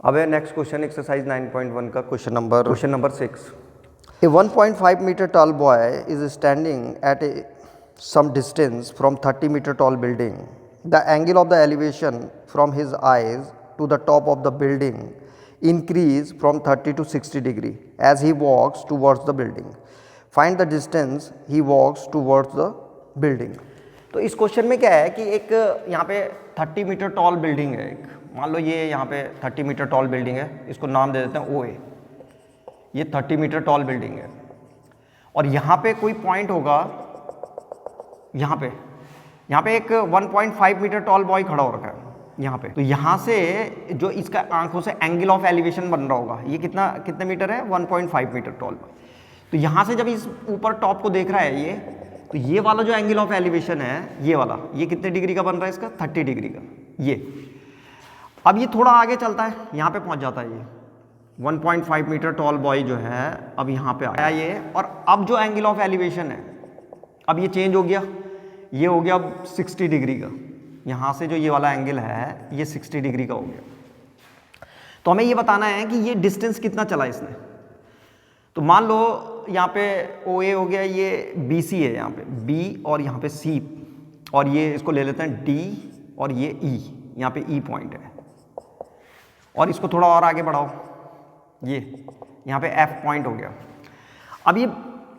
अब है next question exercise 9.1 का question number 6. A 1.5 meter tall boy is standing at some distance from 30-meter tall building. The angle of the elevation from his eyes to the top of the building increase from 30 to 60 degree as he walks towards the building. Find the distance he walks towards the building. तो इस question में क्या है कि एक यहाँ पे 30 metre tall building है. एक मान लो ये यहाँ पे 30 मीटर टॉल बिल्डिंग है, इसको नाम दे देते हैं OA. ये 30 मीटर टॉल बिल्डिंग है और यहाँ पे कोई पॉइंट होगा, यहाँ पे एक 1.5 मीटर टॉल बॉय खड़ा हो रखा है यहाँ पे. तो यहाँ से जो इसका आंखों से एंगल ऑफ एलिवेशन बन रहा होगा, ये कितने मीटर है, 1.5 मीटर टॉल. तो यहाँ से जब इस ऊपर टॉप को देख रहा है ये, तो ये वाला जो एंगल ऑफ एलिवेशन है ये वाला, ये कितने डिग्री का बन रहा है इसका, 30 डिग्री का. ये अब ये थोड़ा आगे चलता है, यहाँ पे पहुँच जाता है ये 1.5 मीटर टॉल बॉय जो है अब यहाँ पे आया ये. और अब जो एंगल ऑफ एलिवेशन है अब ये चेंज हो गया, ये हो गया अब 60 डिग्री का. यहाँ से जो ये वाला एंगल है ये 60 डिग्री का हो गया. तो हमें ये बताना है कि ये डिस्टेंस कितना चला इसने. तो मान लो यहाँ पे OA हो गया, ये BC है यहाँ पे B और यहाँ पे C, और ये इसको ले लेते हैं D और ये E, यहाँ पे E पॉइंट है. और इसको थोड़ा और आगे बढ़ाओ, ये यहाँ पे F पॉइंट हो गया. अब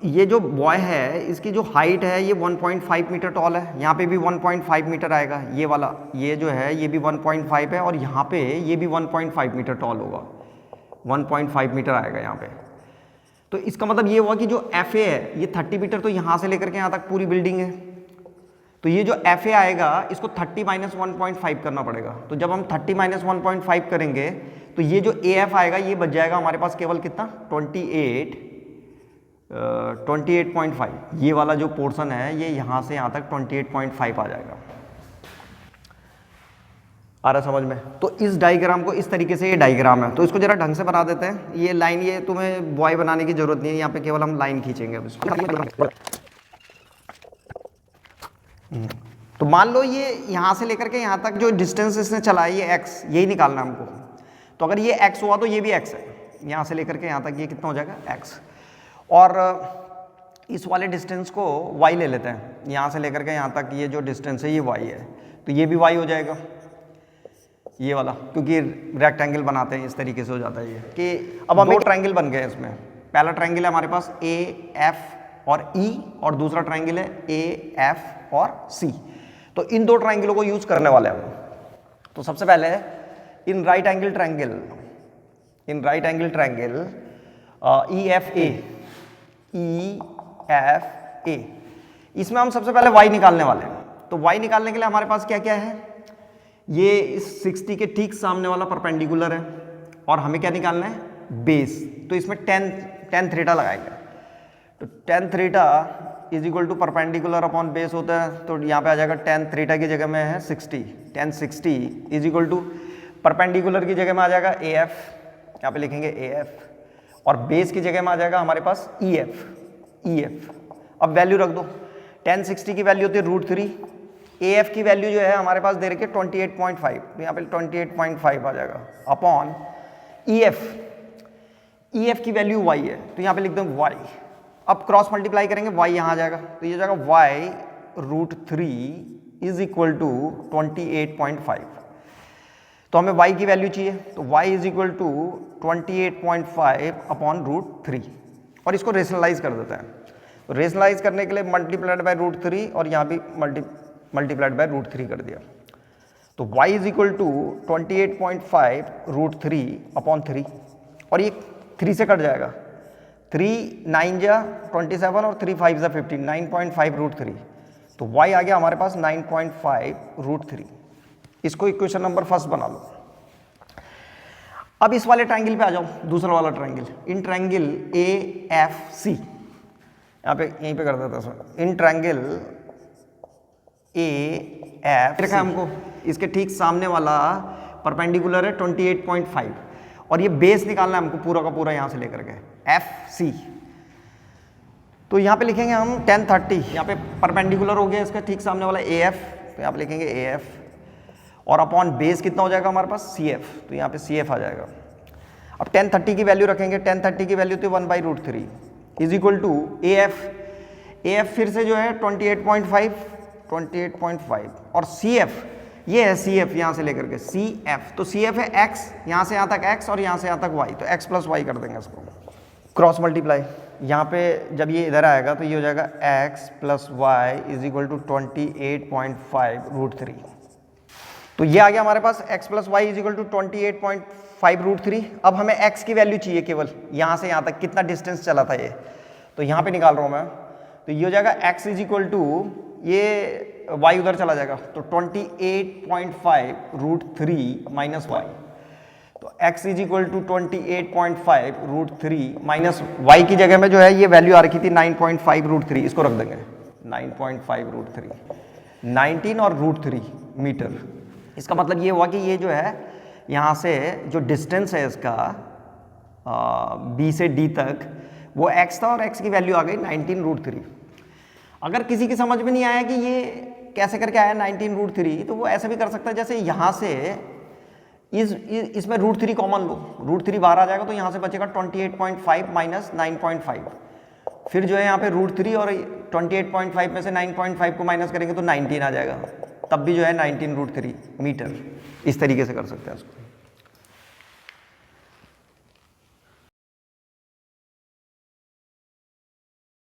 ये जो बॉय है इसकी जो हाइट है ये 1.5 मीटर टॉल है, यहाँ पे भी 1.5 मीटर आएगा. ये वाला ये जो है ये भी 1.5 है और यहाँ पे ये भी 1.5 मीटर टॉल होगा, 1.5 मीटर आएगा यहाँ पे. तो इसका मतलब ये हुआ कि जो FA है ये 30 मीटर, तो यहाँ से लेकर के यहाँ तक पूरी बिल्डिंग है. तो ये जो FA आएगा इसको 30 माइनस 1.5 करना पड़ेगा. तो जब हम 30 माइनस 1.5 करेंगे तो ये जो AF आएगा ये बच जाएगा हमारे पास केवल कितना, 28.5. ये वाला जो पोर्शन है ये यहाँ से यहाँ तक 28.5 आ जाएगा. आ रहा समझ में. तो इस डायग्राम को इस तरीके से, ये डायग्राम है तो इसको जरा ढंग से बना देते हैं. ये लाइन, ये तुम्हें बॉय बनाने की जरूरत नहीं है, यहाँ पे केवल हम लाइन खींचेंगे अब इसको. तो मान लो ये यहाँ से लेकर के यहाँ तक जो डिस्टेंस इसने चला है ये x, यही निकालना है हमको. तो अगर ये x हुआ तो ये भी x है, यहाँ से लेकर के यहाँ तक ये कितना हो जाएगा, x. और इस वाले डिस्टेंस को y ले लेते हैं, यहाँ से लेकर के यहाँ तक ये जो डिस्टेंस है ये y है, तो ये भी y हो जाएगा ये वाला, क्योंकि रेक्टेंगल बनाते हैं इस तरीके से हो जाता है ये. कि अब हमें 2 ट्रायंगल बन गए इसमें. पहला ट्रायंगल है हमारे पास AF और E और दूसरा ट्रायंगल है AF और C. तो इन 2 ट्रायंगलों को यूज करने वाले हैं. तो सबसे पहले in right angle triangle EFA, इसमें हम सबसे पहले y निकालने वाले हैं. तो y निकालने के लिए हमारे पास क्या क्या है, ये इस 60 के ठीक सामने वाला परपेंडिकुलर है और हमें क्या निकालना है, बेस. तो इसमें tan थीटा लगाएंगे. तो tan theta is equal to perpendicular upon base होता है. तो यहाँ पे आ जाएगा tan थीटा की जगह में है 60, tan 60 is equal to perpendicular की जगह में आ जाएगा AF, यहाँ पे लिखेंगे AF, और बेस की जगह में आ जाएगा हमारे पास EF. अब वैल्यू रख दो. tan 60 की वैल्यू होती है √3, AF की वैल्यू जो है हमारे पास दे रखी है 28.5, तो यहाँ पे 28.5 आ जाएगा अपॉन EF की वैल्यू y है, तो यहाँ पे लिख दो y. अब क्रॉस मल्टीप्लाई करेंगे, y यहाँ आ जाएगा, तो ये जाएगा y √3 इज इक्वल टू 28.5. तो हमें y की वैल्यू चाहिए, तो y is equal to 28.5 upon √3. और इसको रेशनलाइज कर देते हैं. तो रेशनलाइज करने के लिए मल्टीप्लाइड बाय √3 और यहाँ भी मल्टीप्लाइड बाय √3 कर दिया. तो y is equal to 28.5 √3 upon 3, और ये 3 से कट जाएगा. 3 9 जा 27 और 3 5 जा 15, 9.5 √3. तो y आ गया हमारे पास 9.5 √3. इसको इक्वेशन नंबर फर्स्ट बना लो. अब इस वाले ट्रायंगल पे आ जाओ, दूसरा वाला ट्रायंगल. इन ट्रायंगल AFC, यहाँ पे यहीं पे कर देता है. इन ट्रायंगल AF रखा है हमको, इसके ठीक सामने वाला परपेंडिकुलर है 28.5 और ये बेस निकालना है हमको पूरा का पूरा यहाँ से लेकर के FC. तो यहाँ पे लिखेंगे हम tan 30, यहाँ पे परपेंडिकुलर हो गया इसका ठीक सामने वाला AF, तो यहाँ पे लिखेंगे AF. और अपॉन बेस कितना हो जाएगा हमारे पास सी एफ, तो यहाँ पे सी एफ आ जाएगा। अब 1030 की वैल्यू रखेंगे, 1030 की वैल्यू तो 1/√3 is equal to A F फिर से जो है 28.5 और सी एफ ये है सी एफ यहाँ से लेकर के सी एफ, तो सी एफ है एक्स, यहाँ से यहाँ तक एक्स और यहाँ से यहाँ तक वाई, तो एक्स प्लस वाई कर देंगे इसको, क्रॉस मल्टीप्लाई। यहाँ पे जब ये इधर आएगा तो ये हो जाएगा x plus y is equal to 28.5√3। तो ये आ गया हमारे पास x plus y is equal to 28.5√3। अब हमें x की वैल्यू चाहिए केवल यहाँ से यहाँ तक कितना डिस्टेंस चला था ये, तो यहाँ पे निकाल रहा हूँ मैं, तो ये हो जाएगा x इज इक्वल टू ये y उधर चला जाएगा तो 28.5√3 माइनस वाई, तो x is equal to 28.5√3 minus y की जगह में जो है ये वैल्यू आ रखी थी 9.5√3, इसको रख देंगे 9.5√3, 19 और √3 मीटर। इसका मतलब ये हुआ कि ये जो है यहाँ से जो डिस्टेंस है इसका B से D तक वो x था और x की वैल्यू आ गई 19√3। अगर किसी की समझ में नहीं आया कि ये कैसे करके आया 19√3, तो वो ऐसे भी कर सकता है जैसे यहाँ से इसमें √3 कॉमन लो, √3 बाहर आ जाएगा तो यहाँ से बचेगा 28.5 माइनस 9.5, फिर जो है यहाँ पे √3 और 28.5 में से 9.5 को माइनस करेंगे तो 19 आ जाएगा, तब भी जो है 19√3 मीटर। इस तरीके से कर सकते हैं इसको।